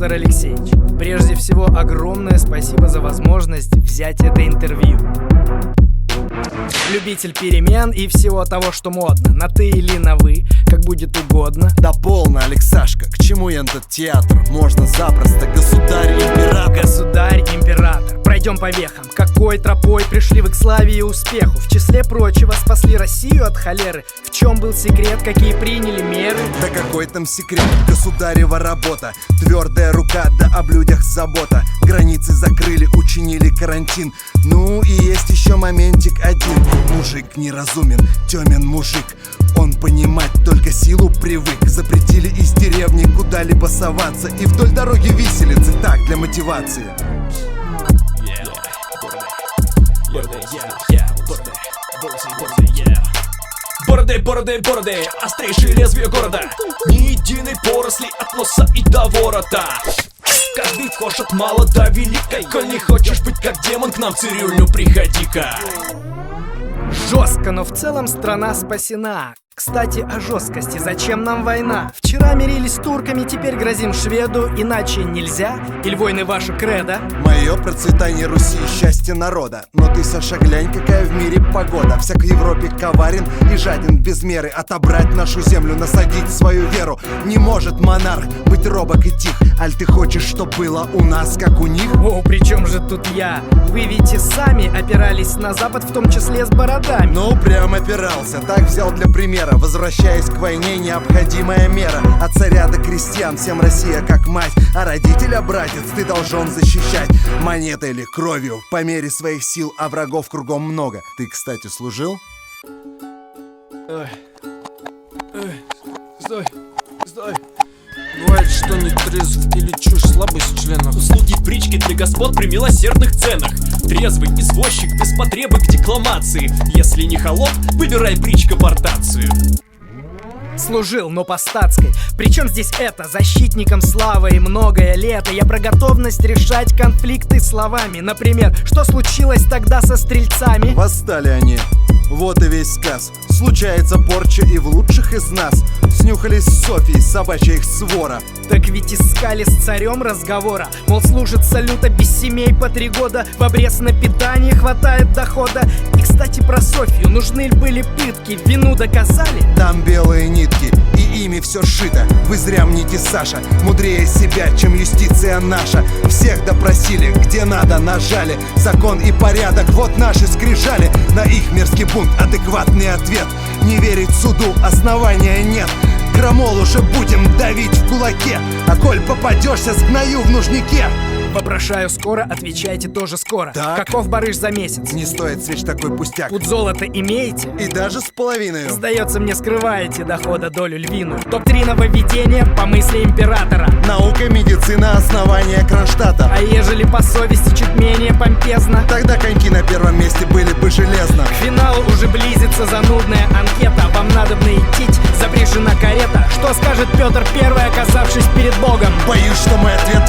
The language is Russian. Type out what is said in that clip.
Петр Алексеевич, прежде всего огромное спасибо за возможность взять это интервью. Любитель перемен и всего того, что модно. На ты или на вы, как будет угодно. Да полно, Алексашка, к чему этот театр? Можно запросто, государь-император. Государь-император, пройдем по вехам. Какой тропой пришли вы к славе и успеху? В числе прочего спасли Россию от холеры. В чем был секрет, какие приняли меры? Да какой там секрет, государева работа. Твердая рука, да о людях забота. Границы закрыли, учинили карантин. Ну и есть еще моментик один. Мужик неразумен, темен мужик. Он понимать только силу привык. Запретили из деревни куда-либо соваться. И вдоль дороги виселицы, так, для мотивации. Бороды, острейшие лезвия города. Ни единой поросли от носа и до ворота. Каждый вхож от мала до великой. Коль не хочешь быть как демон, к нам в цирюльню приходи-ка. Жестко, но в целом страна спасена. Кстати, о жесткости. Зачем нам война? Вчера мирились с турками, теперь грозим шведу. Иначе нельзя? Или войны ваша кредо? Мое процветание Руси и счастье народа. Но ты, Саша, глянь, какая в мире погода. Всяк в Европе коварен и жаден без меры. Отобрать нашу землю, насадить свою веру. Не может монарх быть робок и тих. Аль ты хочешь, чтоб было у нас, как у них? О, при чем же тут я? Вы ведь и сами опирались на Запад, в том числе с бородами. Ну, прям опирался, так взял для примера. Возвращаясь к войне, необходимая мера. От царя до крестьян, всем Россия как мать. А родителя, братец, ты должен защищать. Монетой или кровью, по мере своих сил. А врагов кругом много. Ты, кстати, служил? Стой. Бывает, что не трезв или чушь, слабость членов. Услуги брички для господ при милосердных ценах. Трезвый извозчик без потребы к декламации. Если не холоп, выбирай бричка портацию. Служил, но по статской. Причем здесь это? Защитником славы и многое лето. Я про готовность решать конфликты словами. Например, что случилось тогда со стрельцами? Восстали они. Вот и весь сказ. Случается порча и в лучших из нас. Снюхались с Софией, собачья их свора. Так ведь искали с царем разговора. Мол, служится люто без семей по 3 года. В обрез на питание хватает дохода. И, кстати, про Софию. Нужны ли были пытки? Вину доказали? Там белые нитки, и ими все сшито. Вы зря мните, Саша, мудрее себя, чем юстиция наша. Всех допросили, где надо нажали. Закон и порядок, вот наши скрижали. На их мерзкий бунт адекватный ответ. Не верить суду основания нет. Крамол уже будем давить в кулаке. А коль попадешься, сгною в нужнике. Вопрошаю скоро, отвечайте тоже скоро. Так. Каков барыш за месяц? Не стоит свеч такой пустяк. Пуд золота имеете? И даже с половиной. Сдается мне, скрываете дохода долю львиную. Топ-3 нововведения по мысли императора. Наука, медицина, основание Кронштадта. А ежели по совести чуть менее помпезно? Тогда коньки на первом месте были бы железно. К финалу уже близится занудная анкета. Вам надобно идти, запряжена карета. Что скажет Петр I, оказавшись перед Богом? Боюсь, что мой ответ